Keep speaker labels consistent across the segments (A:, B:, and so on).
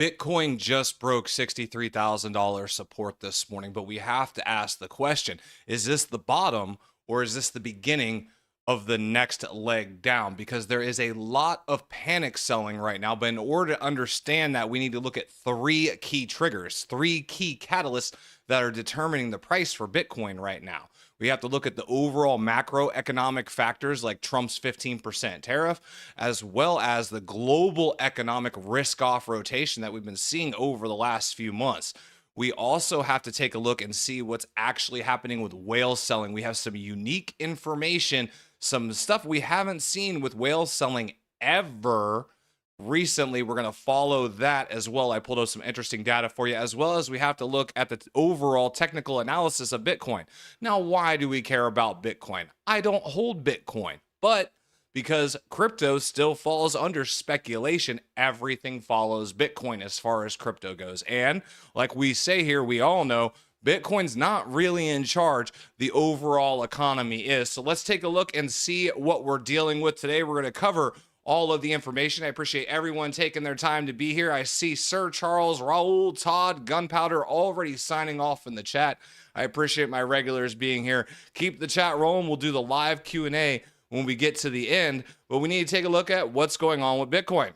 A: Bitcoin just broke $63,000 support this morning, but we have to ask the question, is this the bottom or is this the beginning of the next leg down? Because there is a lot of panic selling right now, but in order to understand that, we need to look at three key triggers, three key catalysts that are determining the price for Bitcoin right now. We have to look at the overall macroeconomic factors like Trump's 15% tariff, as well as the global economic risk off rotation that we've been seeing over the last few months. We also have to take a look and see what's actually happening with whale selling. We have some unique information, some stuff we haven't seen with whale selling ever recently. We're going to follow that as well. I pulled out some interesting data for you, as well as we have to look at the overall technical analysis of Bitcoin. Now, why do we care about Bitcoin? I don't hold Bitcoin, but because crypto still falls under speculation, everything follows Bitcoin as far as crypto goes. And like we say here, we all know Bitcoin's not really in charge. The overall economy is. So let's take a look and see what we're dealing with today. We're going to cover all of the information. I appreciate everyone taking their time to be here. I see Sir Charles, Raul, Todd, Gunpowder already signing off in the chat. I appreciate my regulars being here. Keep the chat rolling. We'll do the live Q&A when we get to the end, but we need to take a look at what's going on with Bitcoin.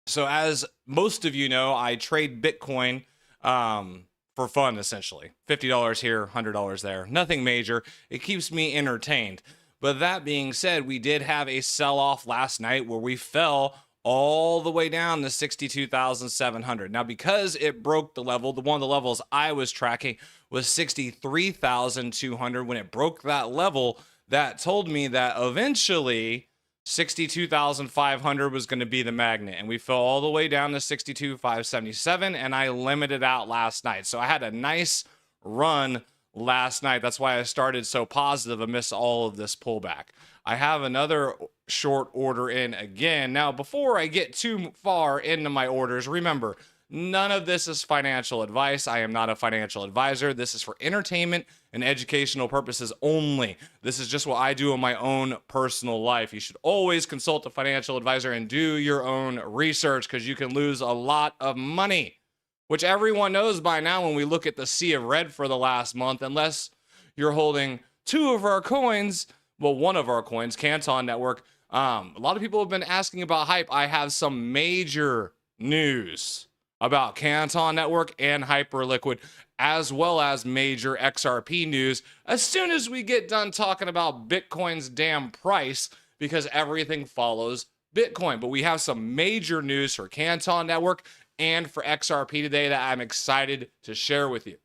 A: So as most of you know, I trade Bitcoin for fun, essentially. $50 here, $100 there. Nothing major. It keeps me entertained. But that being said, we did have a sell-off last night where we fell all the way down to 62,700. Now, because it broke the level, one of the levels I was tracking was 63,200. When it broke that level, that told me that eventually 62,500 was going to be the magnet. And we fell all the way down to 62,577, and I limited out last night. So I had a nice run last night. That's why I started so positive amidst all of this pullback. I have another short order in again. Now, before I get too far into my orders, remember, none of this is financial advice. I am not a financial advisor. This is for entertainment and educational purposes only. This is just what I do in my own personal life. You should always consult a financial advisor and do your own research, because you can lose a lot of money, which everyone knows by now when we look at the sea of red for the last month. Unless you're holding two of our coins, well, one of our coins, Canton Network. A lot of people have been asking about hype. I have some major news about Canton Network and Hyperliquid, as well as major XRP news as soon as we get done talking about Bitcoin's damn price, because everything follows Bitcoin. But we have some major news for Canton Network and for XRP today that I'm excited to share with you.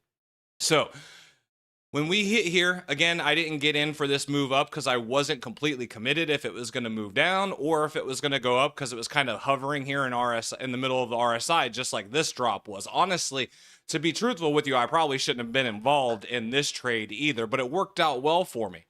A: So when we hit here, again, I didn't get in for this move up because I wasn't completely committed if it was going to move down or if it was going to go up, because it was kind of hovering here in the middle of the RSI, just like this drop was. Honestly, to be truthful with you, I probably shouldn't have been involved in this trade either, but it worked out well for me.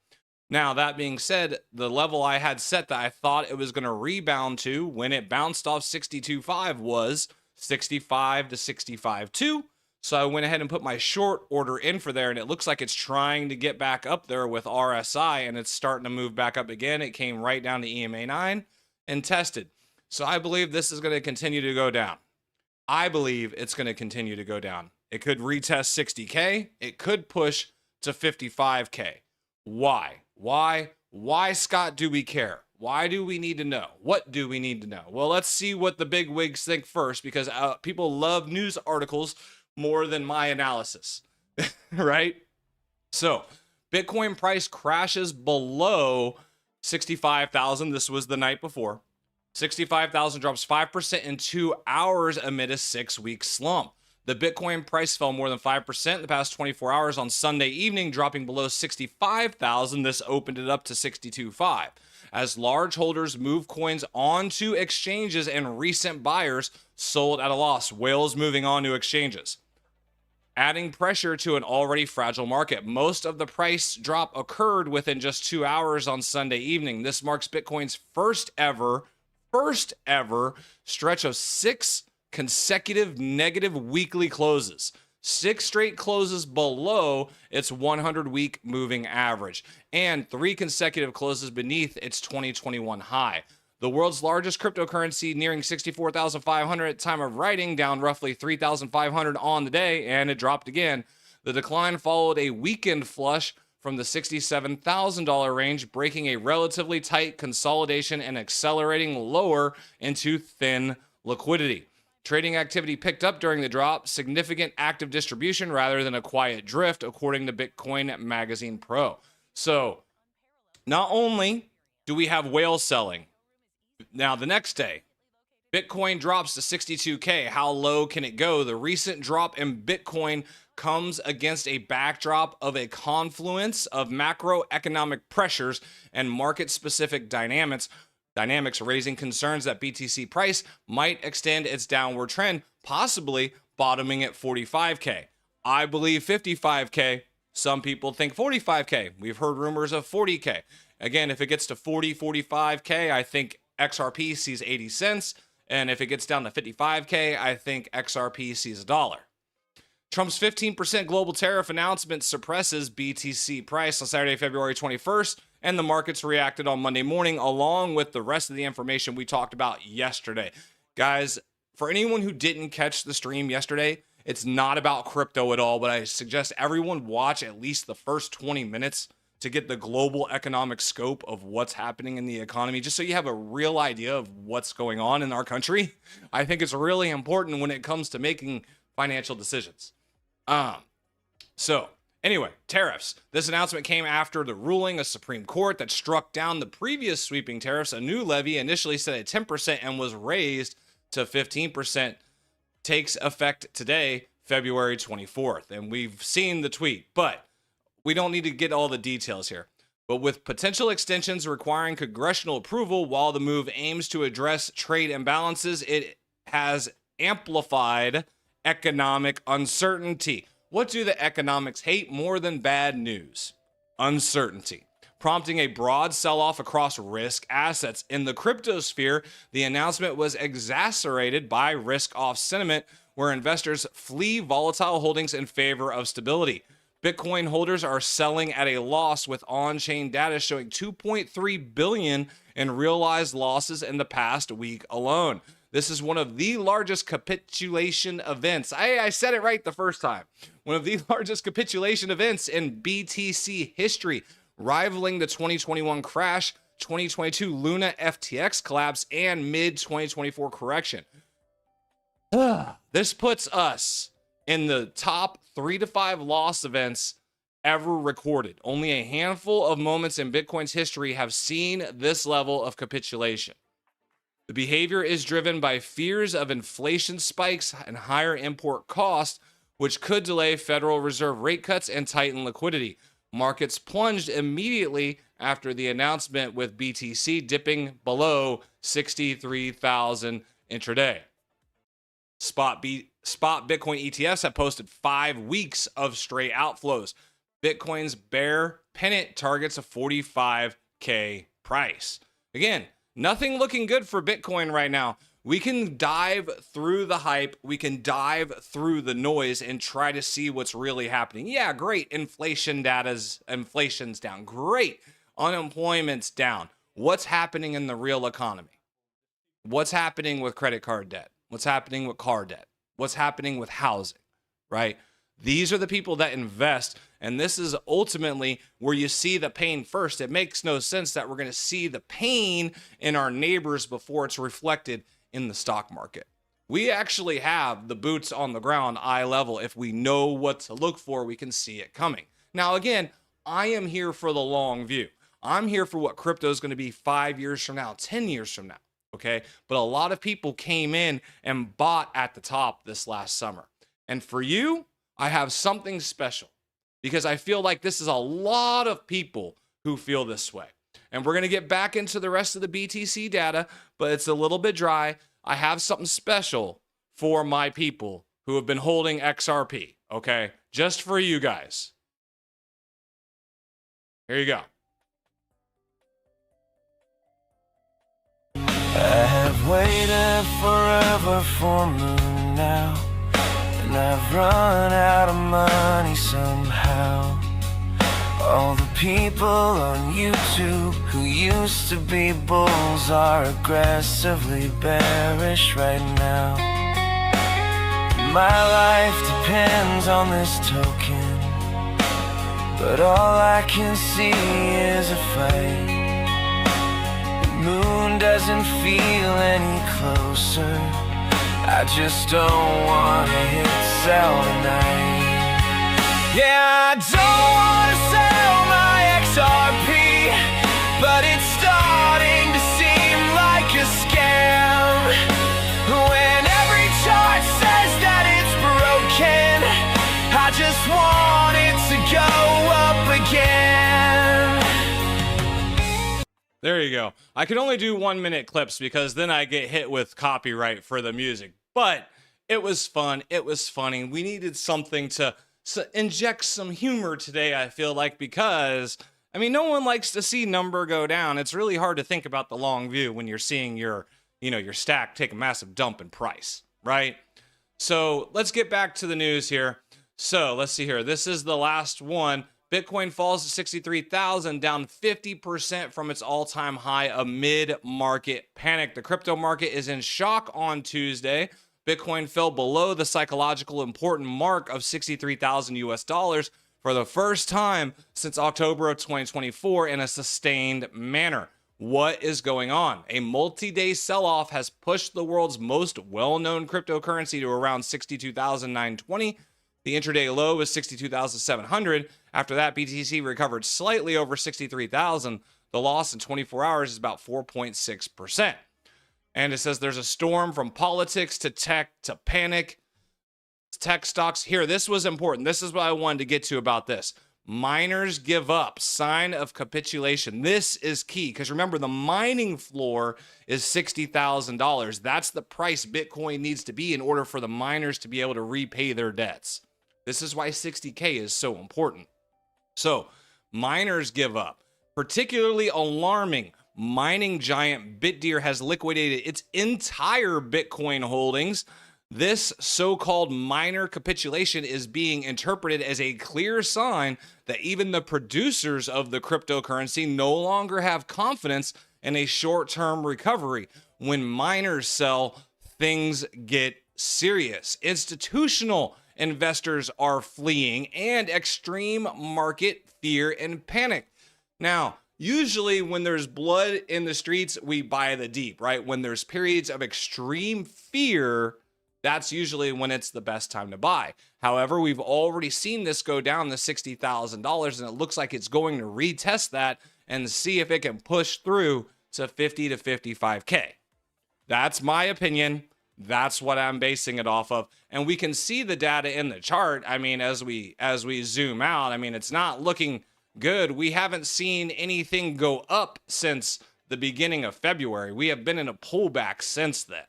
A: Now, that being said, the level I had set that I thought it was going to rebound to when it bounced off 62.5 was 65 to 65.2. So I went ahead and put my short order in for there, and it looks like it's trying to get back up there with RSI, and it's starting to move back up again. It came right down to EMA 9 and tested. So I believe this is going to continue to go down. I believe it's going to continue to go down. It could retest 60K. It could push to 55K. Why? Why, Scott, do we care? Why do we need to know? What do we need to know? Well, let's see what the big wigs think first, because people love news articles more than my analysis, right? So Bitcoin price crashes below 65,000. This was the night before. 65,000 drops 5% in 2 hours amid a 6-week slump. The Bitcoin price fell more than 5% in the past 24 hours on Sunday evening, dropping below 65,000. This opened it up to 62.5. As large holders move coins onto exchanges and recent buyers sold at a loss. Whales moving on to exchanges, adding pressure to an already fragile market. Most of the price drop occurred within just 2 hours on Sunday evening. This marks Bitcoin's first ever stretch of 6 consecutive negative weekly closes. 6 straight closes below its 100-week moving average, and 3 consecutive closes beneath its 2021 high. The world's largest cryptocurrency nearing 64,500 at time of writing, down roughly 3,500 on the day, and it dropped again. The decline followed a weekend flush from the $67,000 range, breaking a relatively tight consolidation and accelerating lower into thin liquidity. Trading activity picked up during the drop, significant active distribution rather than a quiet drift, according to Bitcoin Magazine Pro. So, not only do we have whale selling, now the next day, Bitcoin drops to 62K. How low can it go? The recent drop in Bitcoin comes against a backdrop of a confluence of macroeconomic pressures and market-specific dynamics, raising concerns that BTC price might extend its downward trend, possibly bottoming at 45K. I believe 55K. Some people think 45K. We've heard rumors of 40K. Again, if it gets to 40, 45K, I think XRP sees 80 cents. And if it gets down to 55K, I think XRP sees $1. Trump's 15% global tariff announcement suppresses BTC price on Saturday, February 21st, and the markets reacted on Monday morning, along with the rest of the information we talked about yesterday. Guys, for anyone who didn't catch the stream yesterday, it's not about crypto at all, but I suggest everyone watch at least the first 20 minutes to get the global economic scope of what's happening in the economy, just so you have a real idea of what's going on in our country. I think it's really important when it comes to making financial decisions. So anyway, tariffs. This announcement came after the ruling of Supreme Court that struck down the previous sweeping tariffs. A new levy, initially set at 10% and was raised to 15%, takes effect today, February 24th. And we've seen the tweet, but we don't need to get all the details here. But with potential extensions requiring congressional approval, while the move aims to address trade imbalances, it has amplified economic uncertainty. What do the economics hate more than bad news? Uncertainty, prompting a broad sell-off across risk assets. In the crypto sphere, the announcement was exacerbated by risk-off sentiment, where investors flee volatile holdings in favor of stability. Bitcoin holders are selling at a loss, with on-chain data showing 2.3 billion in realized losses in the past week alone. This is one of the largest capitulation events. I said it right the first time. One of the largest capitulation events in BTC history, rivaling the 2021 crash, 2022 Luna FTX collapse, and mid-2024 correction. This puts us in the top 3 to 5 loss events ever recorded. Only a handful of moments in Bitcoin's history have seen this level of capitulation. The behavior is driven by fears of inflation spikes and higher import costs, which could delay Federal Reserve rate cuts and tighten liquidity. Markets plunged immediately after the announcement, with BTC dipping below 63,000 intraday. Spot Bitcoin ETFs have posted 5 weeks of straight outflows. Bitcoin's bear pennant targets a 45K price. Again, nothing looking good for Bitcoin right now. We can dive through the hype. We can dive through the noise and try to see what's really happening. Yeah, great. Inflation's down. Great. Unemployment's down. What's happening in the real economy? What's happening with credit card debt? What's happening with car debt? What's happening with housing, right? These are the people that invest, and this is ultimately where you see the pain first. It makes no sense that we're going to see the pain in our neighbors before it's reflected in the stock market. We actually have the boots on the ground, eye level. If we know what to look for, we can see it coming. Now, again, I am here for the long view. I'm here for what crypto is going to be 5 years from now, 10 years from now. Okay, but a lot of people came in and bought at the top this last summer. And for you, I have something special, because I feel like this is a lot of people who feel this way. And we're going to get back into the rest of the BTC data, but it's a little bit dry. I have something special for my people who have been holding XRP, okay? Just for you guys. Here you go.
B: I have waited forever for moon now, and I've run out of money somehow. All the people on YouTube who used to be bulls are aggressively bearish right now. My life depends on this token, but all I can see is a fight. The moon doesn't feel any closer. I just don't wanna hit sell tonight. Yeah, I don't wanna sell my XRP, but it's starting to seem like a scam. When every chart says that it's broken, I just want it to go up again.
A: There you go. I can only do 1 minute clips because then I get hit with copyright for the music. But it was fun. It was funny. We needed something to inject some humor today, I feel like, because, I mean, no one likes to see number go down. It's really hard to think about the long view when you're seeing your stack take a massive dump in price, right? So let's get back to the news here. So let's see here. This is the last one. Bitcoin falls to 63,000, down 50% from its all-time high amid market panic. The crypto market is in shock on Tuesday. Bitcoin fell below the psychological important mark of 63,000 US dollars for the first time since October of 2024 in a sustained manner. What is going on? A multi-day sell-off has pushed the world's most well-known cryptocurrency to around 62,920. The intraday low was 62,700. After that, BTC recovered slightly over 63,000. The loss in 24 hours is about 4.6%. And it says there's a storm from politics to tech to panic. Tech stocks here. This was important. This is what I wanted to get to about this. Miners give up. Sign of capitulation. This is key because remember, the mining floor is $60,000. That's the price Bitcoin needs to be in order for the miners to be able to repay their debts. This is why 60K is so important. So miners give up. Particularly alarming, mining giant BitDeer has liquidated its entire Bitcoin holdings. This so-called miner capitulation is being interpreted as a clear sign that even the producers of the cryptocurrency no longer have confidence in a short-term recovery. When miners sell, things get serious. Institutional investors are fleeing, and extreme market fear and panic. Now, usually when there's blood in the streets, we buy the deep, right? When there's periods of extreme fear, that's usually when it's the best time to buy. However, we've already seen this go down to $60,000, and it looks like it's going to retest that and see if it can push through to 50 to 55K. That's my opinion. That's what I'm basing it off of. And we can see the data in the chart. I mean, as we zoom out, I mean, it's not looking good. We haven't seen anything go up since the beginning of February. We have been in a pullback since then.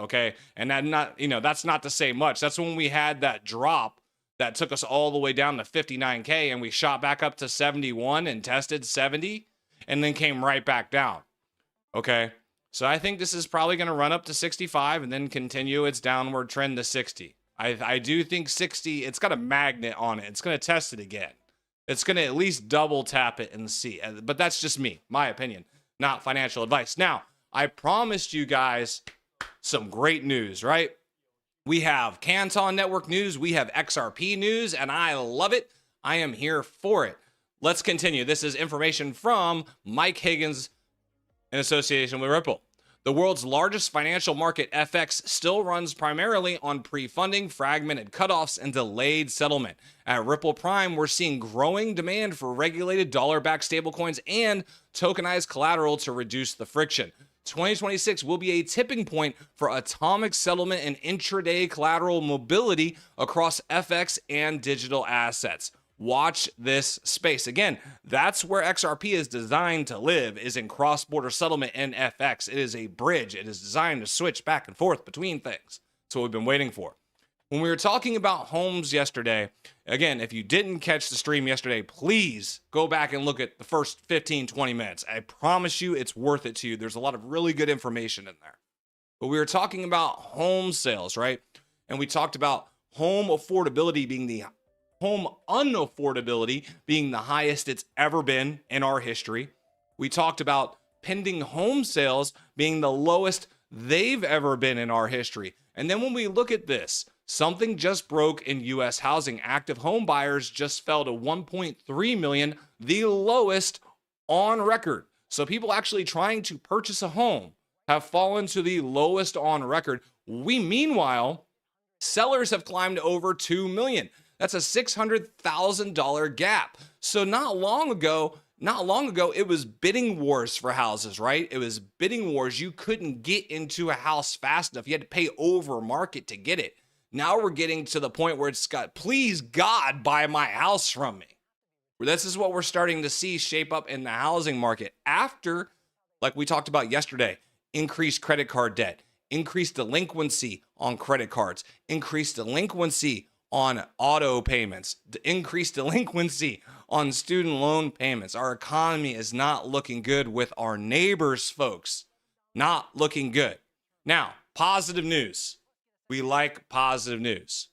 A: Okay. And that's not to say much. That's when we had that drop that took us all the way down to 59K, and we shot back up to 71 and tested 70 and then came right back down. Okay. So I think this is probably going to run up to 65 and then continue its downward trend to 60. I do think 60, it's got a magnet on it. It's going to test it again. It's going to at least double tap it and see. But that's just me, my opinion, not financial advice. Now, I promised you guys some great news, right? We have Canton Network news. We have XRP news, and I love it. I am here for it. Let's continue. This is information from Mike Higgins in association with Ripple. The world's largest financial market, FX, still runs primarily on pre-funding, fragmented cutoffs, and delayed settlement. At Ripple Prime, we're seeing growing demand for regulated dollar-backed stablecoins and tokenized collateral to reduce the friction. 2026 will be a tipping point for atomic settlement and intraday collateral mobility across FX and digital assets. Watch this space. Again, that's where XRP is designed to live, is in cross-border settlement and FX. It is a bridge. It is designed to switch back and forth between things. That's what we've been waiting for. When we were talking about homes yesterday, again, if you didn't catch the stream yesterday, please go back and look at the first 15, 20 minutes. I promise you it's worth it to you. There's a lot of really good information in there. But we were talking about home sales, right? And we talked about home affordability being the home unaffordability being the highest it's ever been in our history. We talked about pending home sales being the lowest they've ever been in our history. And then when we look at this, something just broke in US housing. Active home buyers just fell to 1.3 million, the lowest on record. So people actually trying to purchase a home have fallen to the lowest on record. Meanwhile, sellers have climbed over 2 million. That's a $600,000 gap. So not long ago, it was bidding wars for houses, right? It was bidding wars. You couldn't get into a house fast enough. You had to pay over market to get it. Now we're getting to the point where it's got, please God, buy my house from me. This is what we're starting to see shape up in the housing market after, like we talked about yesterday, increased credit card debt, increased delinquency on credit cards, increased delinquency on auto payments, increased delinquency on student loan payments. Our economy is not looking good with our neighbors, folks. Not looking good. Now, positive news. We like positive news.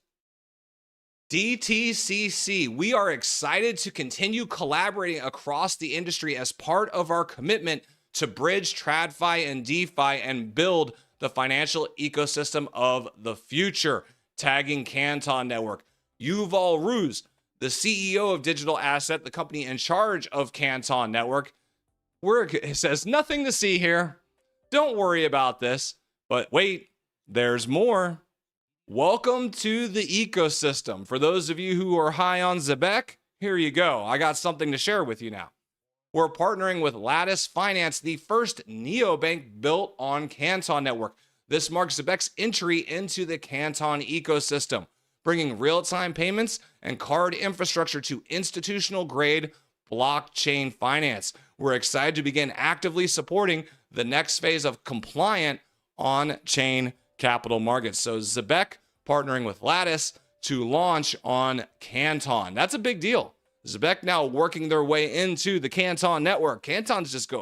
A: DTCC, we are excited to continue collaborating across the industry as part of our commitment to bridge TradFi and DeFi and build the financial ecosystem of the future. Tagging Canton Network. Yuval Ruz, the CEO of Digital Asset, the company in charge of Canton Network, it says nothing to see here. Don't worry about this. But wait, there's more. Welcome to the ecosystem. For those of you who are high on Zebek, here you go. I got something to share with you now. We're partnering with Lattice Finance, the first neobank built on Canton Network. This marks Zebek's entry into the Canton ecosystem, bringing real-time payments and card infrastructure to institutional-grade blockchain finance. We're excited to begin actively supporting the next phase of compliant on-chain capital markets. So Zebek partnering with Lattice to launch on Canton. That's a big deal. Zebek now working their way into the Canton network. Canton's just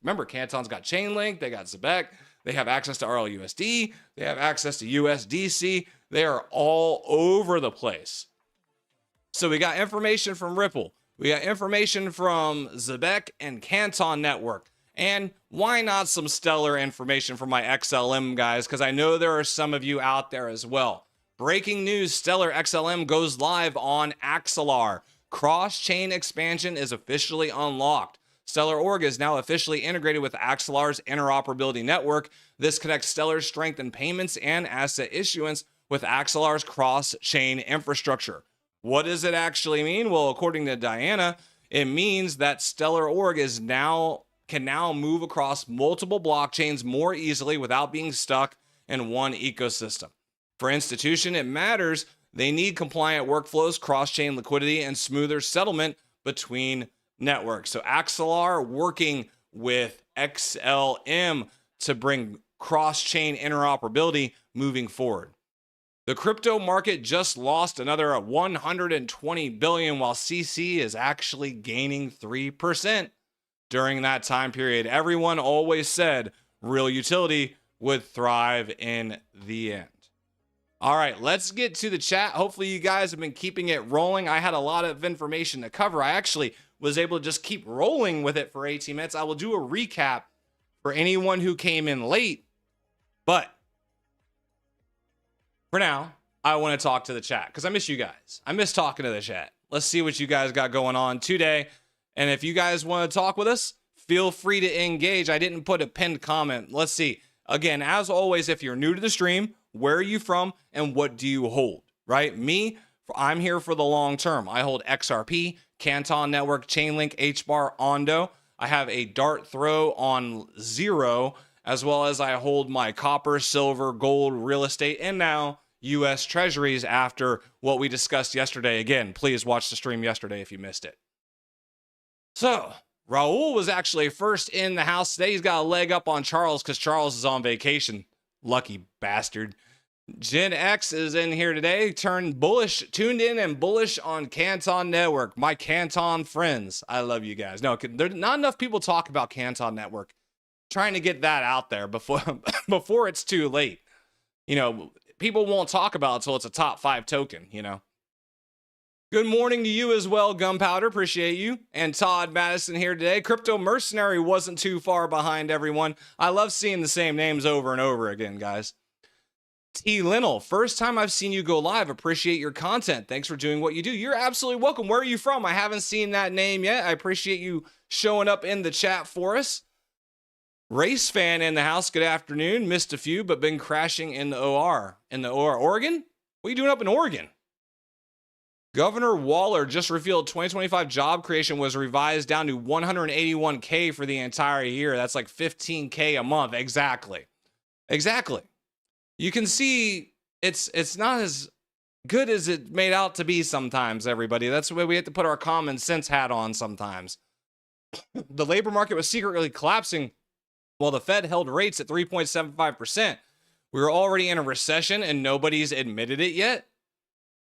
A: remember, Canton's got Chainlink, they got Zebek, they have access to RLUSD, they have access to USDC. They are all over the place. So we got information from Ripple. We got information from Zebek and Canton Network. And why not some stellar information from my XLM guys? Because I know there are some of you out there as well. Breaking news, Stellar XLM goes live on Axelar. Cross-chain expansion is officially unlocked. Stellar Org is now officially integrated with Axelar's interoperability network. This connects Stellar's strength in payments and asset issuance with Axelar's cross-chain infrastructure. What does it actually mean? Well, according to Diana, it means that Stellar Org can now move across multiple blockchains more easily without being stuck in one ecosystem. For institution, it matters. They need compliant workflows, cross-chain liquidity, and smoother settlement between networks. So Axelar working with XLM to bring cross-chain interoperability moving forward. The crypto market just lost another 120 billion, while CC is actually gaining 3% during that time period. Everyone always said real utility would thrive in the end. All right, let's get to the chat. Hopefully you guys have been keeping it rolling. I had a lot of information to cover. I actually was able to just keep rolling with it for 18 minutes. I will do a recap for anyone who came in late, but for now, I want to talk to the chat because I miss you guys. I miss talking to the chat. Let's see what you guys got going on today. And if you guys want to talk with us, feel free to engage. I didn't put a pinned comment. Let's see. Again, as always, if you're new to the stream, where are you from and what do you hold, right? Me, I'm here for the long term. I hold XRP, Canton Network, Chainlink, HBAR, Ondo. I have a dart throw on Zero, as well as I hold my copper, silver, gold, real estate, and now U.S. Treasuries after what we discussed yesterday. Again, please watch the stream yesterday if you missed it. So, Raul was actually first in the house today. He's got a leg up on Charles because Charles is on vacation. Lucky bastard. Gen X is in here today, tuned in and bullish on Canton Network. My Canton friends. I love you guys. No, there's not enough people talk about Canton Network. Trying to get that out there before it's too late. You know, people won't talk about it until it's a top 5 token, you know. Good morning to you as well, Gunpowder. Appreciate you. And Todd Madison here today. Crypto Mercenary wasn't too far behind everyone. I love seeing the same names over and over again, guys. T. Linnell, first time I've seen you go live. Appreciate your content. Thanks for doing what you do. You're absolutely welcome. Where are you from? I haven't seen that name yet. I appreciate you showing up in the chat for us. Race fan in the house. Good afternoon. Missed a few, but been crashing in the OR. In the OR. Oregon? What are you doing up in Oregon? Governor Waller just revealed 2025 job creation was revised down to 181K for the entire year. That's like 15K a month. Exactly. You can see it's not as good as it made out to be sometimes, everybody. That's the way we have to put our common sense hat on sometimes. The labor market was secretly collapsing while the Fed held rates at 3.75%. We were already in a recession and nobody's admitted it yet.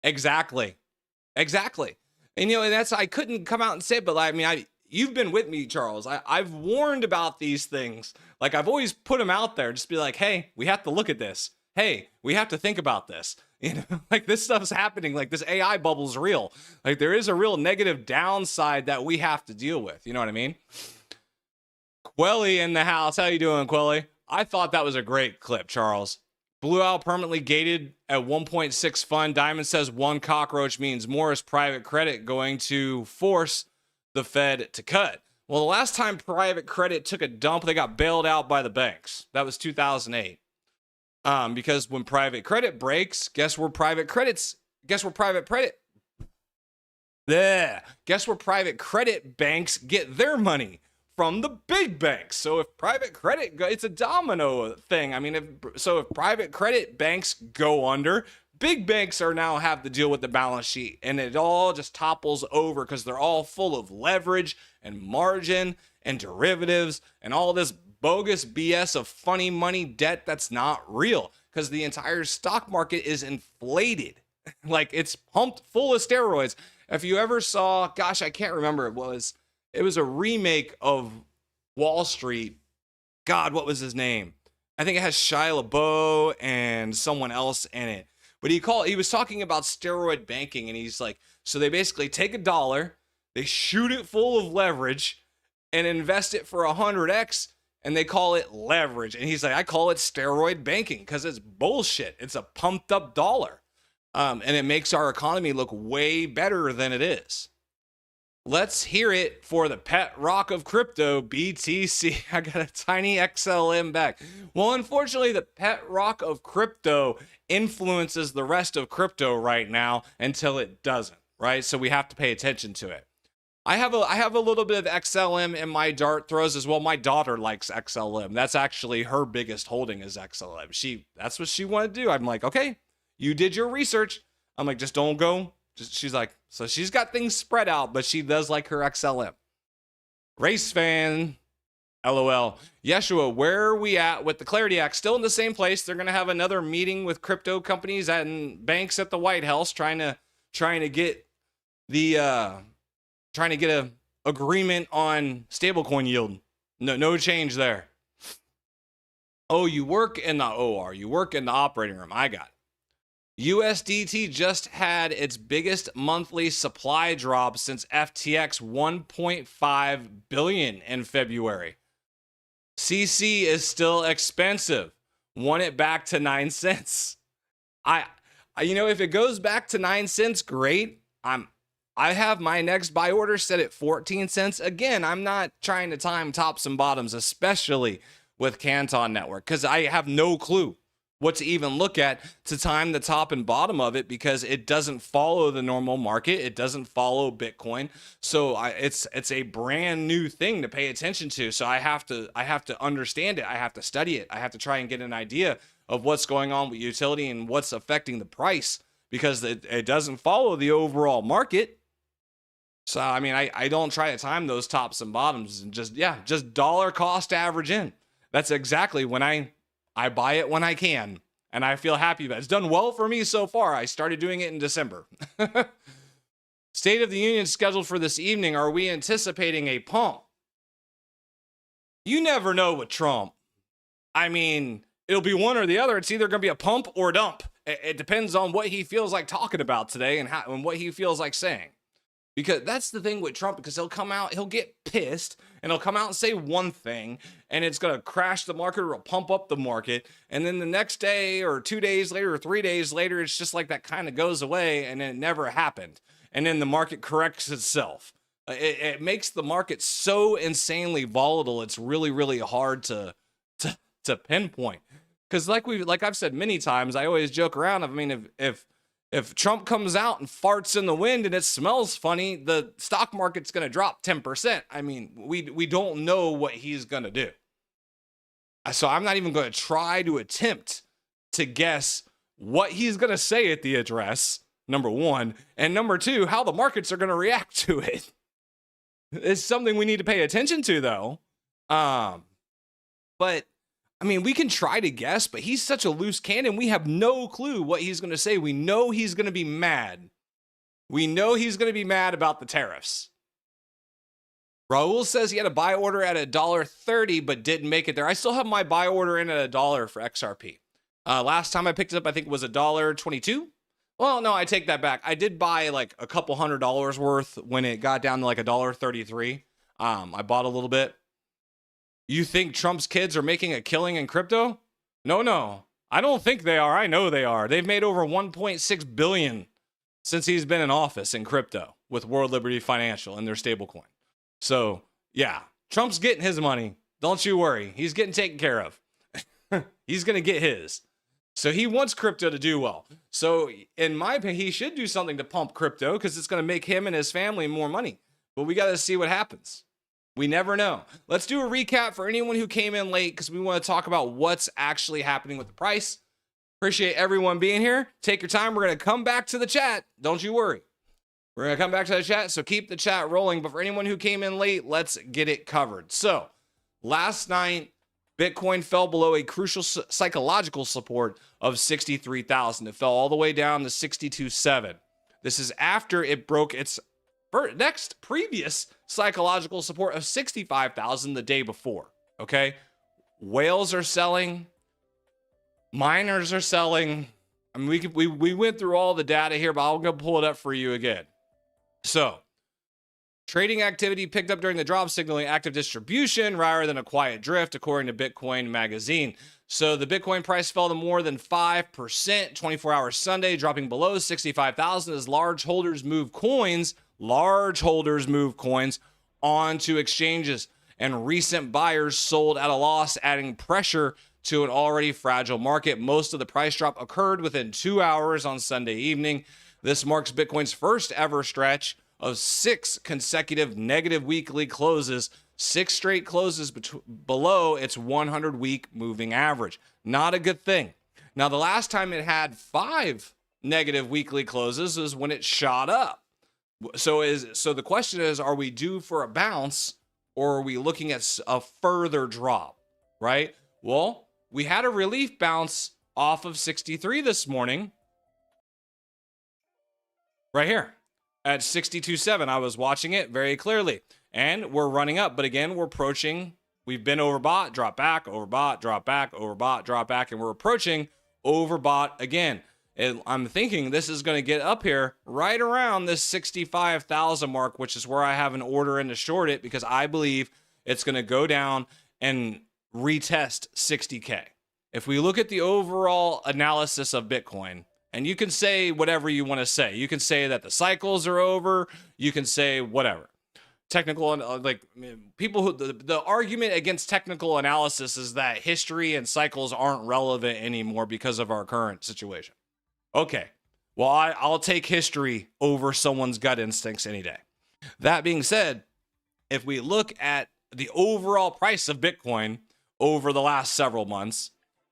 A: Exactly. And and that's, I couldn't come out and say it, but I mean, you've been with me, Charles. I've warned about these things. Like, I've always put them out there, just be like, hey, we have to look at this. Hey, we have to think about this. Like, this stuff's happening. Like, this AI bubble's real. Like, there is a real negative downside that we have to deal with. You know what I mean? Quelly in the house. How you doing, Quelly? I thought that was a great clip, Charles. Blue Owl permanently gated at 1.6 fund. Diamond says one cockroach means more. Is private credit going to force the Fed to cut? Well, the last time private credit took a dump, they got bailed out by the banks. That was 2008. Because when private credit breaks, guess where private credit banks get their money? From the big banks. So if private credit it's a domino thing. I mean, if private credit banks go under, big banks are now have to deal with the balance sheet, and it all just topples over because they're all full of leverage and margin and derivatives and all this bogus BS of funny money debt that's not real, because the entire stock market is inflated. Like, it's pumped full of steroids. If you ever saw, gosh, I can't remember, it was a remake of Wall Street. God, what was his name? I think it has Shia LaBeouf and someone else in it. But he was talking about steroid banking, and he's like, so they basically take $1, they shoot it full of leverage and invest it for 100x, and they call it leverage. And he's like, I call it steroid banking because it's bullshit. It's a pumped up dollar. And it makes our economy look way better than it is. Let's hear it for the pet rock of crypto, BTC. I got a tiny XLM back. Well, unfortunately, the pet rock of crypto influences the rest of crypto right now until it doesn't, right? So we have to pay attention to it. I have a little bit of XLM in my dart throws as well. My daughter likes XLM. That's actually her biggest holding is XLM. That's what she wanted to do. I'm like, okay, you did your research. I'm like, just don't go. She's like, so she's got things spread out, but she does like her XLM. Race fan, LOL. Yeshua, where are we at with the Clarity Act? Still in the same place. They're going to have another meeting with crypto companies and banks at the White House trying to get a agreement on stablecoin yield. No change there. Oh, you work in the OR. You work in the operating room. I got it. USDT just had its biggest monthly supply drop since FTX 1.5 billion in February. CC is still expensive. Want it back to 9 cents. If it goes back to 9 cents, great. I have my next buy order set at 14 cents. Again, I'm not trying to time tops and bottoms, especially with Canton Network, because I have no clue what to even look at to time the top and bottom of it, because it doesn't follow the normal market. It doesn't follow Bitcoin. So it's a brand new thing to pay attention to. So I have to understand it. I have to study it. I have to try and get an idea of what's going on with utility and what's affecting the price, because it doesn't follow the overall market. So, I mean, I don't try to time those tops and bottoms and just dollar cost average in. That's exactly when I buy it when I can, and I feel happy about it. It's done well for me so far. I started doing it in December. State of the Union scheduled for this evening. Are we anticipating a pump? You never know with Trump. I mean, it'll be one or the other. It's either going to be a pump or a dump. It depends on what he feels like talking about today and what he feels like saying. Because that's the thing with Trump, because he'll get pissed and he'll come out and say one thing and it's going to crash the market or pump up the market. And then the next day or 2 days later or 3 days later, it's just like that kind of goes away and it never happened. And then the market corrects itself. It makes the market so insanely volatile. It's really, really hard to pinpoint. Because like I've said many times, I always joke around. I mean, if Trump comes out and farts in the wind and it smells funny, the stock market's going to drop 10%. I mean, we don't know what he's going to do. So I'm not even going to try to attempt to guess what he's going to say at the address, number one. And number two, how the markets are going to react to it. It's something we need to pay attention to, though. But I mean, we can try to guess, but he's such a loose cannon. We have no clue what he's going to say. We know he's going to be mad. We know he's going to be mad about the tariffs. Raul says he had a buy order at $1.30, but didn't make it there. I still have my buy order in at $1 for XRP. Last time I picked it up, I think it was $1.22. Well, no, I take that back. I did buy like a couple $100 worth when it got down to like $1.33. I bought a little bit. You think Trump's kids are making a killing in crypto? No. I don't think they are. I know they are. They've made over $1.6 billion since he's been in office in crypto with World Liberty Financial and their stablecoin. So, yeah, Trump's getting his money. Don't you worry. He's getting taken care of. He's going to get his. So he wants crypto to do well. So in my opinion, he should do something to pump crypto because it's going to make him and his family more money. But we got to see what happens. We never know. Let's do a recap for anyone who came in late because we want to talk about what's actually happening with the price. Appreciate everyone being here. Take your time. We're going to come back to the chat. Don't you worry. We're going to come back to the chat, so keep the chat rolling. But for anyone who came in late, let's get it covered. So last night, Bitcoin fell below a crucial psychological support of 63,000. It fell all the way down to 62.7. This is after it broke its previous psychological support of 65,000 the day before. Okay, whales are selling, miners are selling. I mean, we went through all the data here, but I'll go pull it up for you again. So trading activity picked up during the drop, signaling active distribution rather than a quiet drift, according to Bitcoin Magazine. So the Bitcoin price fell to more than 5%, 24-hour Sunday, dropping below 65,000 as large holders move coins onto exchanges, and recent buyers sold at a loss, adding pressure to an already fragile market. Most of the price drop occurred within 2 hours on Sunday evening. This marks Bitcoin's first ever stretch of 6 consecutive negative weekly closes, 6 straight closes below its 100-week moving average. Not a good thing. Now, the last time it had 5 negative weekly closes is when it shot up. So the question is, are we due for a bounce or are we looking at a further drop, right? Well, we had a relief bounce off of 63 this morning, right here at 62.7. I was watching it very clearly, and we're running up. But again, we're approaching. We've been overbought, drop back, overbought, drop back, overbought, drop back, and we're approaching overbought again. And I'm thinking this is going to get up here right around this 65,000 mark, which is where I have an order in to short it because I believe it's going to go down and retest 60K. If we look at the overall analysis of Bitcoin, and you can say whatever you want to say. You can say that the cycles are over. You can say whatever. Technical, like people who, the argument against technical analysis is that history and cycles aren't relevant anymore because of our current situation. Okay, well, I'll take history over someone's gut instincts any day. That being said, if we look at the overall price of Bitcoin over the last several months,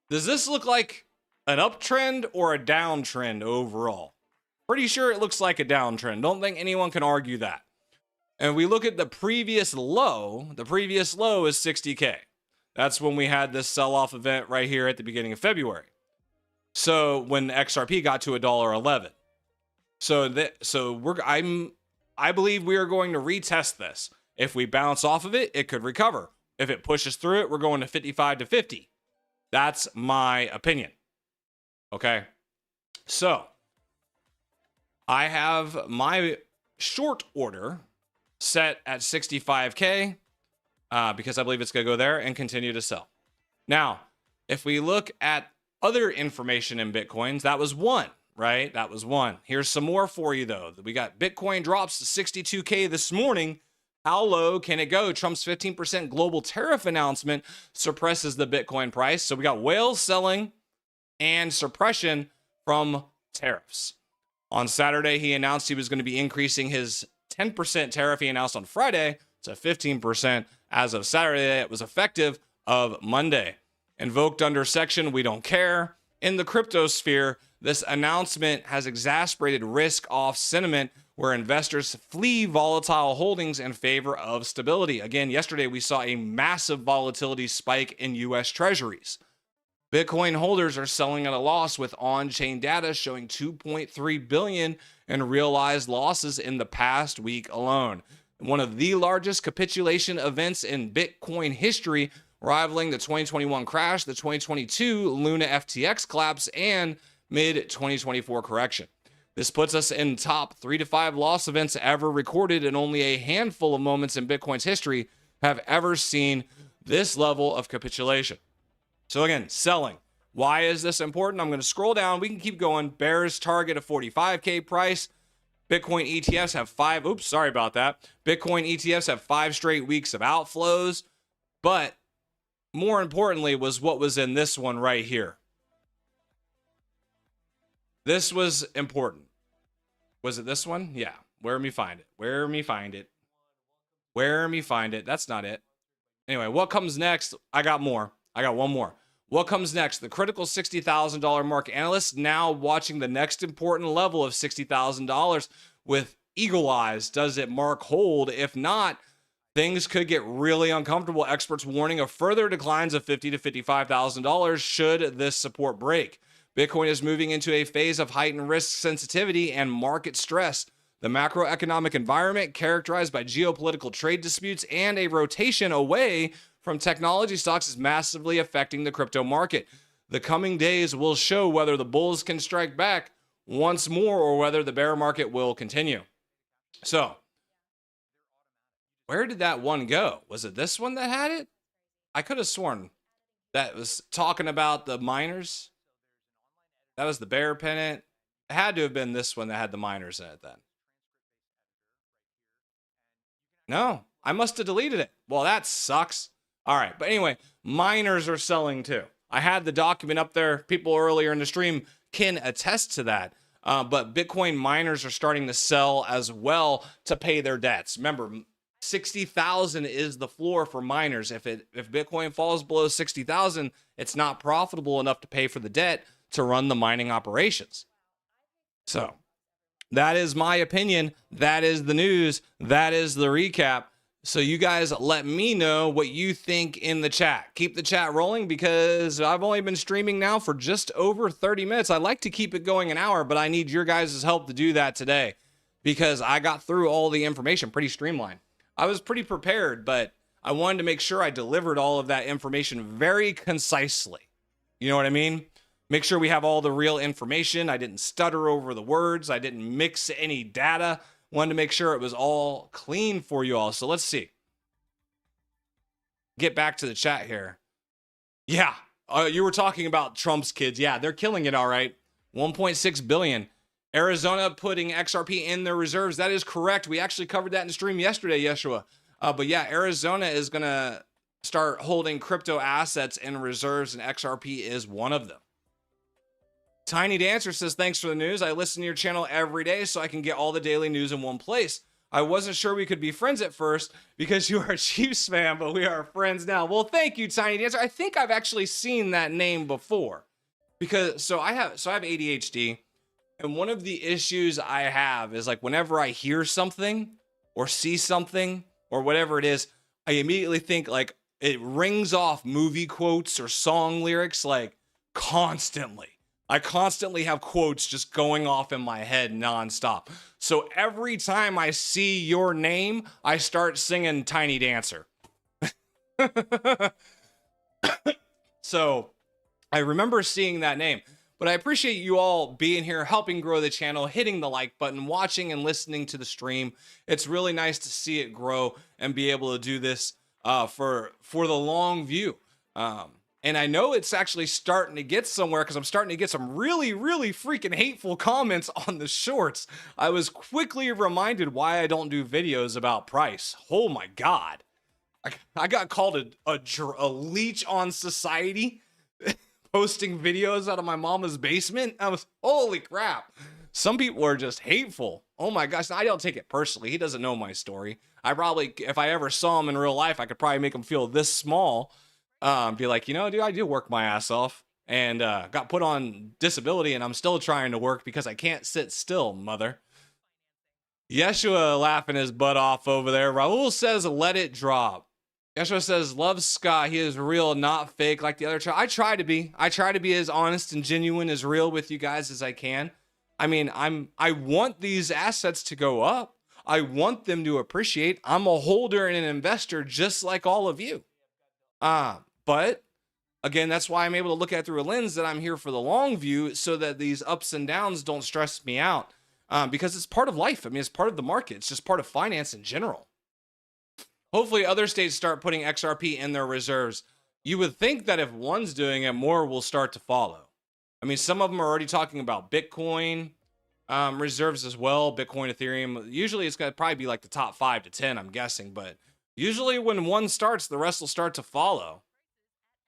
A: does this look like an uptrend or a downtrend overall? Pretty sure it looks like a downtrend. Don't think anyone can argue that. And we look at the previous low is 60K. That's when we had this sell-off event right here at the beginning of February. So when XRP got to $1.11. I believe we are going to retest this. If we bounce off of it, it could recover. If it pushes through it, we're going to 55 to 50. That's my opinion. Okay. So I have my short order set at 65K because I believe it's going to go there and continue to sell. Now, if we look at other information in Bitcoins, that was one, right? That was one. Here's some more for you, though. We got Bitcoin drops to 62K this morning. How low can it go? Trump's 15% global tariff announcement suppresses the Bitcoin price. So we got whales selling and suppression from tariffs. On Saturday, he announced he was going to be increasing his 10% tariff he announced on Friday to 15% as of Saturday. It was effective of Monday. Invoked under section we don't care. In the crypto sphere, this announcement has exacerbated risk-off sentiment where investors flee volatile holdings in favor of stability. Again, yesterday we saw a massive volatility spike in US Treasuries. Bitcoin holders are selling at a loss with on-chain data showing 2.3 billion in realized losses in the past week alone. One of the largest capitulation events in Bitcoin history, rivaling the 2021 crash, the 2022 Luna FTX collapse, and mid-2024 correction. This puts us in top 3 to 5 loss events ever recorded, and only a handful of moments in Bitcoin's history have ever seen this level of capitulation. So again, selling. Why is this important? I'm going to scroll down. We can keep going. Bears target a 45K price. Bitcoin ETFs have Bitcoin ETFs have 5 straight weeks of outflows. But more importantly was what was in this one right here. This was important. Was it this one? Yeah. Where me find it. That's not it. Anyway, what comes next? I got more. I got one more. What comes next? The critical $60,000 mark. Analysts now watching the next important level of $60,000 with eagle eyes. Does it mark hold? If not, things could get really uncomfortable. Experts warning of further declines of $50,000 to $55,000 should this support break. Bitcoin is moving into a phase of heightened risk sensitivity and market stress. The macroeconomic environment, characterized by geopolitical trade disputes and a rotation away from technology stocks, is massively affecting the crypto market. The coming days will show whether the bulls can strike back once more or whether the bear market will continue. So, where did that one go? Was it this one that had it? I could have sworn that was talking about the miners. That was the bear pennant. It had to have been this one that had the miners in it then. No, I must have deleted it. Well, that sucks. All right, but anyway, miners are selling too. I had the document up there. People earlier in the stream can attest to that. But Bitcoin miners are starting to sell as well to pay their debts. Remember, 60,000 is the floor for miners. If Bitcoin falls below 60,000, it's not profitable enough to pay for the debt to run the mining operations. So that is my opinion. That is the news. That is the recap. So you guys let me know what you think in the chat. Keep the chat rolling because I've only been streaming now for just over 30 minutes. I'd like to keep it going an hour, but I need your guys' help to do that today because I got through all the information pretty streamlined. I was pretty prepared, but I wanted to make sure I delivered all of that information very concisely. You know what I mean? Make sure we have all the real information. I didn't stutter over the words. I didn't mix any data. Wanted to make sure it was all clean for you all. So let's see. Get back to the chat here. Yeah, you were talking about Trump's kids. Yeah, they're killing it all right. 1.6 billion. Arizona putting XRP in their reserves. That is correct. We actually covered that in the stream yesterday, Yeshua. But yeah, Arizona is going to start holding crypto assets in reserves, and XRP is one of them. Tiny Dancer says, thanks for the news. I listen to your channel every day so I can get all the daily news in one place. I wasn't sure we could be friends at first because you are a Chiefs fan, but we are friends now. Well, thank you, Tiny Dancer. I think I've actually seen that name before because I have ADHD, and one of the issues I have is like whenever I hear something or see something or whatever it is, I immediately think like it rings off movie quotes or song lyrics like constantly. I constantly have quotes just going off in my head nonstop. So every time I see your name, I start singing Tiny Dancer. So I remember seeing that name. But I appreciate you all being here, helping grow the channel, hitting the like button, watching and listening to the stream. It's really nice to see it grow and be able to do this for the long view. And I know it's actually starting to get somewhere because I'm starting to get some really, really freaking hateful comments on the shorts. I was quickly reminded why I don't do videos about price. Oh my God. I got called a leech on society posting videos out of my mama's basement. I was, holy crap. Some people are just hateful. Oh my gosh. I don't take it personally. He doesn't know my story. I probably, if I ever saw him in real life, I could probably make him feel this small. Be like, you know, dude, I do work my ass off and got put on disability and I'm still trying to work because I can't sit still, mother. Yeshua laughing his butt off over there. Raul says, let it drop. Yeshua says, love Scott. He is real, not fake like the other child. I try to be. I try to be as honest and genuine, as real with you guys as I can. I mean, I want these assets to go up. I want them to appreciate. I'm a holder and an investor just like all of you. But again, that's why I'm able to look at it through a lens that I'm here for the long view so that these ups and downs don't stress me out. Because it's part of life. I mean, it's part of the market. It's just part of finance in general. Hopefully other states start putting XRP in their reserves. You would think that if one's doing it, more will start to follow. I mean, some of them are already talking about Bitcoin reserves as well. Bitcoin, Ethereum. Usually it's going to probably be like the top 5 to 10, I'm guessing. But usually when one starts, the rest will start to follow.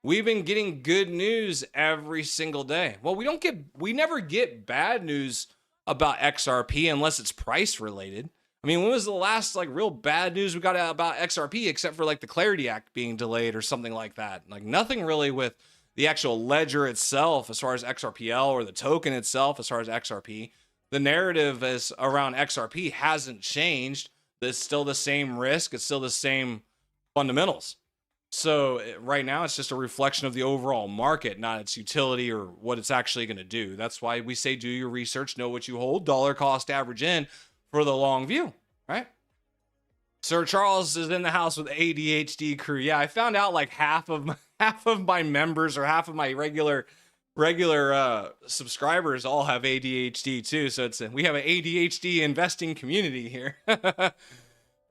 A: We've been getting good news every single day. Well, we never get bad news about XRP unless it's price related. I mean, when was the last like real bad news we got about XRP except for like the Clarity Act being delayed or something like that? Like nothing really with the actual ledger itself as far as XRPL or the token itself as far as XRP. The narrative is around XRP hasn't changed. It's still the same risk. It's still the same fundamentals. So right now it's just a reflection of the overall market, not its utility or what it's actually going to do. That's why we say do your research, know what you hold, dollar cost average in for the long view, right? Sir Charles is in the house with ADHD crew. Yeah, I found out like half of my members or half of my regular subscribers all have ADHD too. So we have an ADHD investing community here.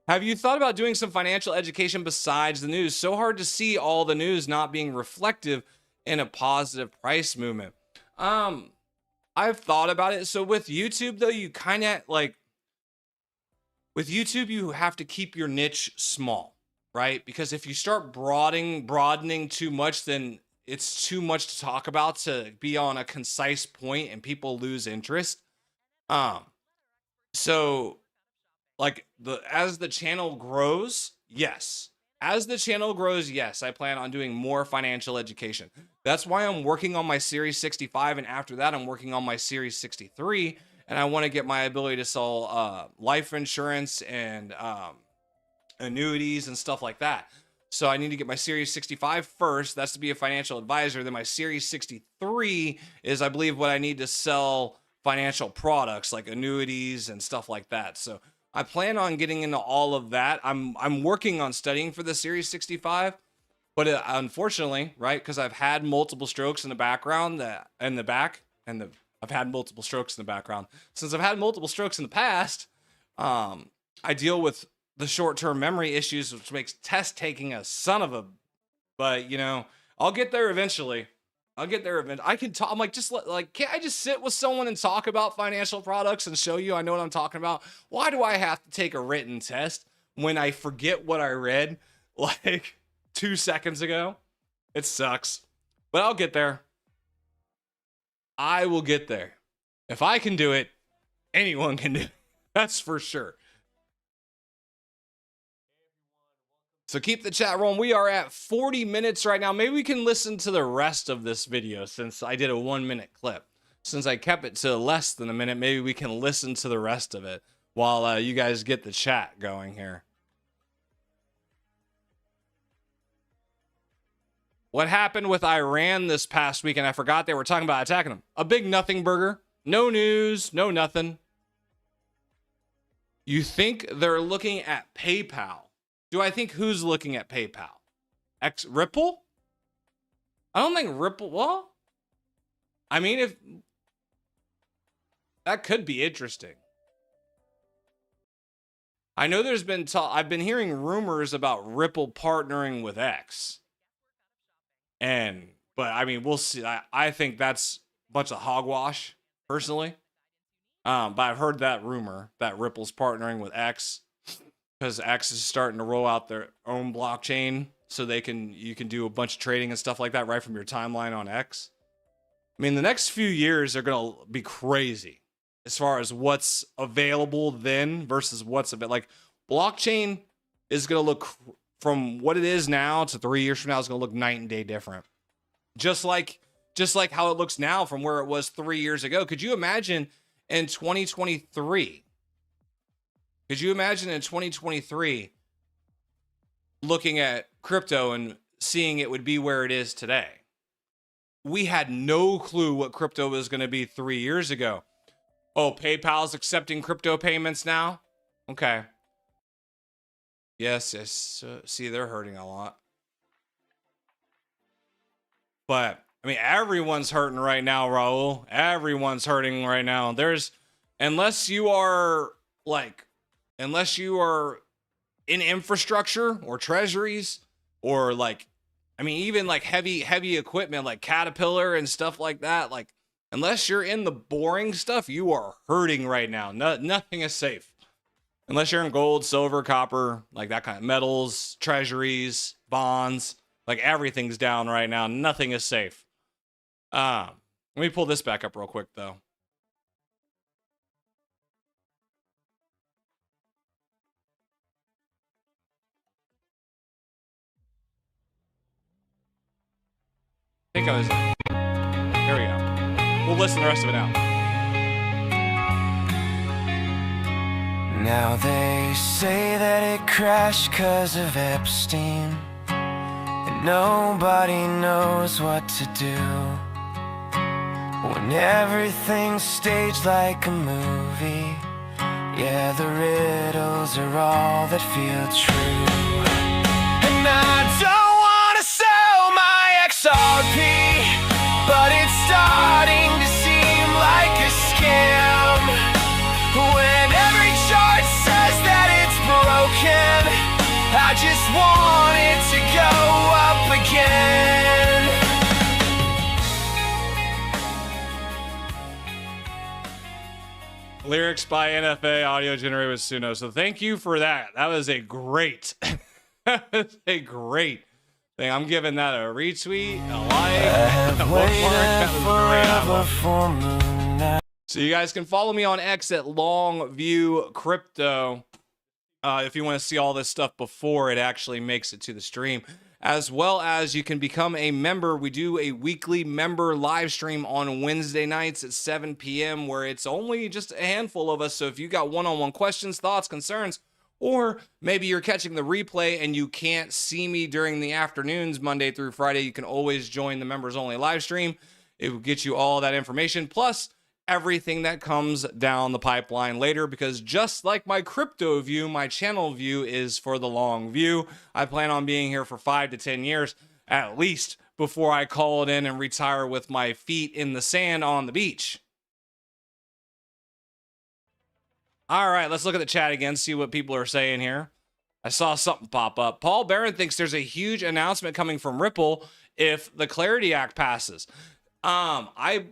A: Have you thought about doing some financial education besides the news? So hard to see all the news not being reflective in a positive price movement. I've thought about it. So with YouTube though, you kind of like, with YouTube, you have to keep your niche small, right? Because if you start broadening too much, then it's too much to talk about to be on a concise point and people lose interest. So like as the channel grows, yes. As the channel grows, yes, I plan on doing more financial education. That's why I'm working on my Series 65. And after that, I'm working on my Series 63. And I want to get my ability to sell life insurance and annuities and stuff like that. So I need to get my Series 65 first. That's to be a financial advisor. Then my Series 63 is, I believe, what I need to sell financial products like annuities and stuff like that. So I plan on getting into all of that. I'm working on studying for the Series 65, but unfortunately, right, because I've had multiple strokes in the background, I've had multiple strokes in the background. Since I've had multiple strokes in the past, I deal with the short-term memory issues, which makes test taking a son of a. But you know, I'll get there eventually. I can talk. I'm like, can't I just sit with someone and talk about financial products and show you I know what I'm talking about? Why do I have to take a written test when I forget what I read like 2 seconds ago? It sucks, but I'll get there. I will get there. If I can do it, anyone can do it. That's for sure. So keep the chat rolling. We are at 40 minutes right now. Maybe we can listen to the rest of this video since I did a 1-minute clip. Since I kept it to less than a minute, maybe we can listen to the rest of it while you guys get the chat going here. What happened with Iran this past weekend? I forgot they were talking about attacking them. A big nothing burger. No news, no nothing. You think they're looking at PayPal? Do I think who's looking at PayPal? Ripple? I don't think Ripple. Well, I mean, if that could be interesting. I know there's been I've been hearing rumors about Ripple partnering with X. But I mean, we'll see. I think that's a bunch of hogwash, personally. But I've heard that rumor that Ripple's partnering with X because X is starting to roll out their own blockchain so you can do a bunch of trading and stuff like that right from your timeline on X. I mean, the next few years are going to be crazy as far as what's available then versus what's a bit like blockchain is going to look from what it is now to 3 years from now is going to look night and day different. Just like how it looks now from where it was 3 years ago. Could you imagine in 2023? Could you imagine in 2023 looking at crypto and seeing it would be where it is today? We had no clue what crypto was going to be 3 years ago. Oh, PayPal's accepting crypto payments now? Okay. Yes. See, they're hurting a lot. But, I mean, everyone's hurting right now, Raul. Everyone's hurting right now. Unless you are in infrastructure or treasuries or even heavy equipment like Caterpillar and stuff like that, unless you're in the boring stuff, you are hurting right now. Nothing is safe. Unless you're in gold, silver, copper, like that kind of metals, treasuries, bonds, everything's down right now. Nothing is safe. Let me pull this back up real quick though. I think I was. Here we go. We'll listen to the rest of it out.
B: Now they say that it crashed 'cause of Epstein, and nobody knows what to do when everything's staged like a movie. Yeah, the riddles are all that feel true. And I don't wanna sell my XRP, but it's starting to seem like a scam. When every chart says that it's broken, I just want it to go up again.
A: Lyrics by NFA, audio generated with Suno. So thank you for that. That was a great, thing. I'm giving that a retweet, a like, a bookmark. So you guys can follow me on X at Longview Crypto if you want to see all this stuff before it actually makes it to the stream. As well as you can become a member. We do a weekly member live stream on Wednesday nights at 7 p.m. where it's only just a handful of us. So if you got one-on-one questions, thoughts, concerns, or maybe you're catching the replay and you can't see me during the afternoons, Monday through Friday, you can always join the members only live stream. It will get you all that information, plus everything that comes down the pipeline later, because just like my crypto view, my channel view is for the long view. I plan on being here for 5 to 10 years at least before I call it in and retire with my feet in the sand on the beach. All right, let's look at the chat again, see what people are saying here. I saw something pop up. Paul Barron thinks there's a huge announcement coming from Ripple if the Clarity Act passes. I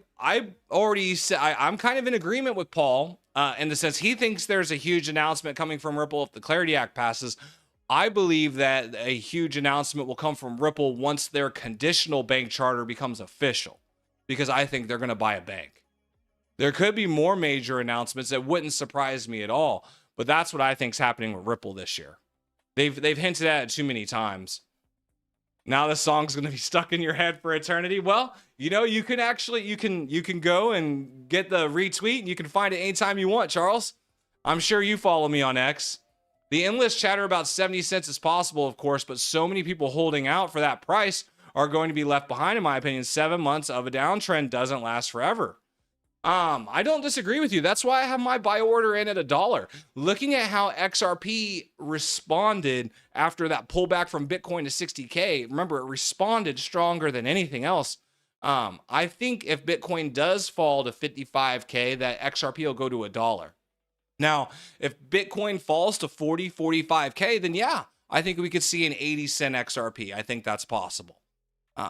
A: already said I'm kind of in agreement with Paul in the sense he thinks there's a huge announcement coming from Ripple if the Clarity Act passes. I believe that a huge announcement will come from Ripple once their conditional bank charter becomes official, because I think they're going to buy a bank. There could be more major announcements that wouldn't surprise me at all, but that's what I think is happening with Ripple this year. They've hinted at it too many times. Now the song's going to be stuck in your head for eternity. Well, you can actually, you can go and get the retweet and you can find it anytime you want, Charles. I'm sure you follow me on X. The endless chatter about 70 cents is possible, of course, but so many people holding out for that price are going to be left behind, in my opinion. 7 months of a downtrend doesn't last forever. I don't disagree with you. That's why I have my buy order in at $1. Looking at how XRP responded after that pullback from Bitcoin to 60K, remember, it responded stronger than anything else. I think if Bitcoin does fall to 55K, that XRP will go to $1. Now, if Bitcoin falls to 40, 45K, then yeah, I think we could see an 80-cent XRP. I think that's possible.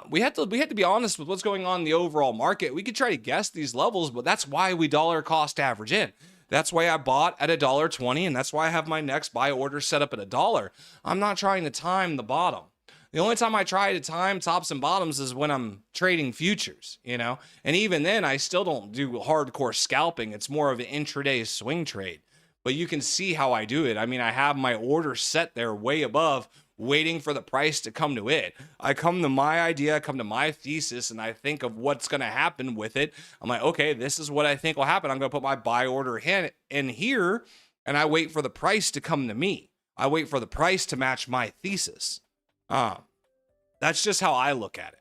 A: We have to be honest with what's going on in the overall market. We could try to guess these levels, but that's why we dollar cost average in. That's why I bought at $1.20, and that's why I have my next buy order set up at $1. I'm not trying to time the bottom. The only time I try to time tops and bottoms is when I'm trading futures, you know? And even then, I still don't do hardcore scalping. It's more of an intraday swing trade. But you can see how I do it. I mean, I have my order set there way above, waiting for the price to come to it. I come to my idea, I come to my thesis, and I think of what's going to happen with it. I'm like, okay, this is what I think will happen. I'm going to put my buy order in here, and I wait for the price to come to me. I wait for the price to match my thesis. That's just how I look at it.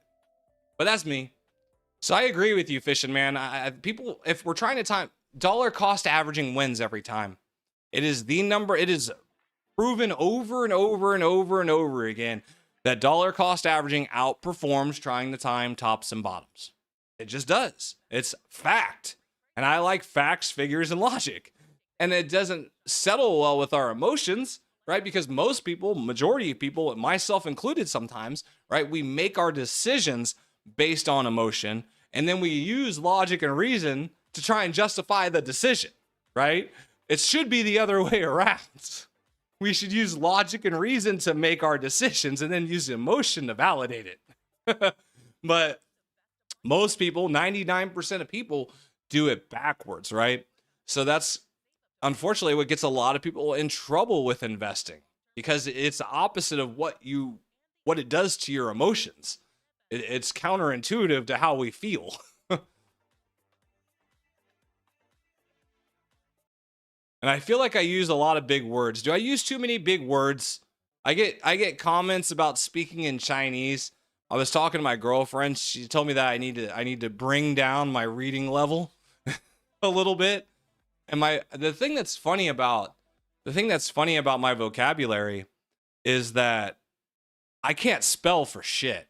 A: But that's me. So I agree with you, Fishing Man. People, if we're trying to time, dollar cost averaging wins every time. It is the number. It is proven over and over and over and over again that dollar cost averaging outperforms trying to time tops and bottoms. It just does. It's fact. And I like facts, figures, and logic. And it doesn't settle well with our emotions, right? Because most people, majority of people, myself included sometimes, right? We make our decisions based on emotion, and then we use logic and reason to try and justify the decision, right? It should be the other way around. We should use logic and reason to make our decisions and then use emotion to validate it. But most people, 99% of people, do it backwards, right? So that's unfortunately what gets a lot of people in trouble with investing, because it's the opposite of what it does to your emotions. It's counterintuitive to how we feel. And I feel like I use a lot of big words. Do I use too many big words? I get comments about speaking in Chinese. I was talking to my girlfriend. She told me that I need to bring down my reading level a little bit. And the thing that's funny about my vocabulary is that I can't spell for shit.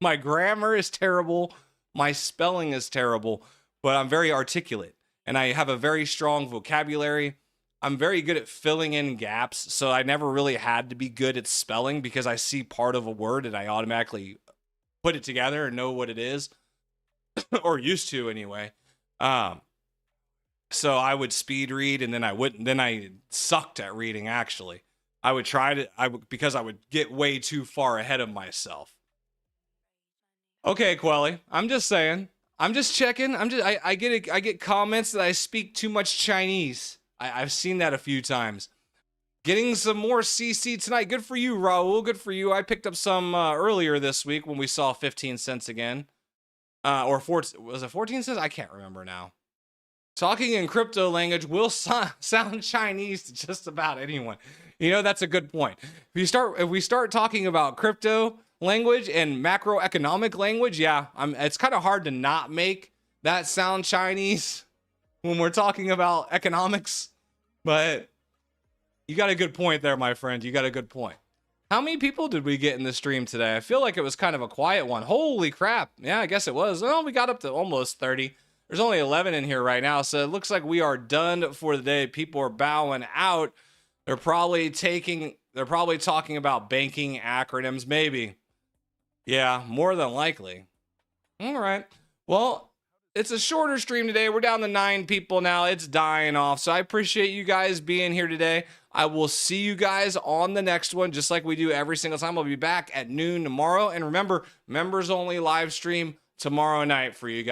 A: My grammar is terrible. My spelling is terrible, but I'm very articulate and I have a very strong vocabulary. I'm very good at filling in gaps. So I never really had to be good at spelling because I see part of a word and I automatically put it together and know what it is or used to anyway. So I would speed read and then I wouldn't, then I sucked at reading. Actually, I would try to, because I would get way too far ahead of myself. Okay, Quelly, I'm just saying. I'm just checking. I get comments that I speak too much Chinese. I've seen that a few times. Getting some more CC tonight. Good for you, Raul. Good for you. I picked up some earlier this week when we saw 15 cents again. Or was it 14 cents? I can't remember now. Talking in crypto language will sound Chinese to just about anyone. You know, that's a good point. If we start talking about crypto language and macroeconomic language, yeah, it's kind of hard to not make that sound Chinese when we're talking about economics. But you got a good point there, my friend. You got a good point. How many people did we get in the stream today? I feel like it was kind of a quiet one. Holy crap. Yeah, I guess it was. Well, we got up to almost 30. There's only 11 in here right now, so it looks like we are done for the day. People are bowing out. They're probably talking about banking acronyms, maybe. Yeah, more than likely. All right. Well, it's a shorter stream today. We're down to 9 people now. It's dying off. So I appreciate you guys being here today. I will see you guys on the next one, just like we do every single time. I'll be back at noon tomorrow. And remember, members only live stream tomorrow night for you guys.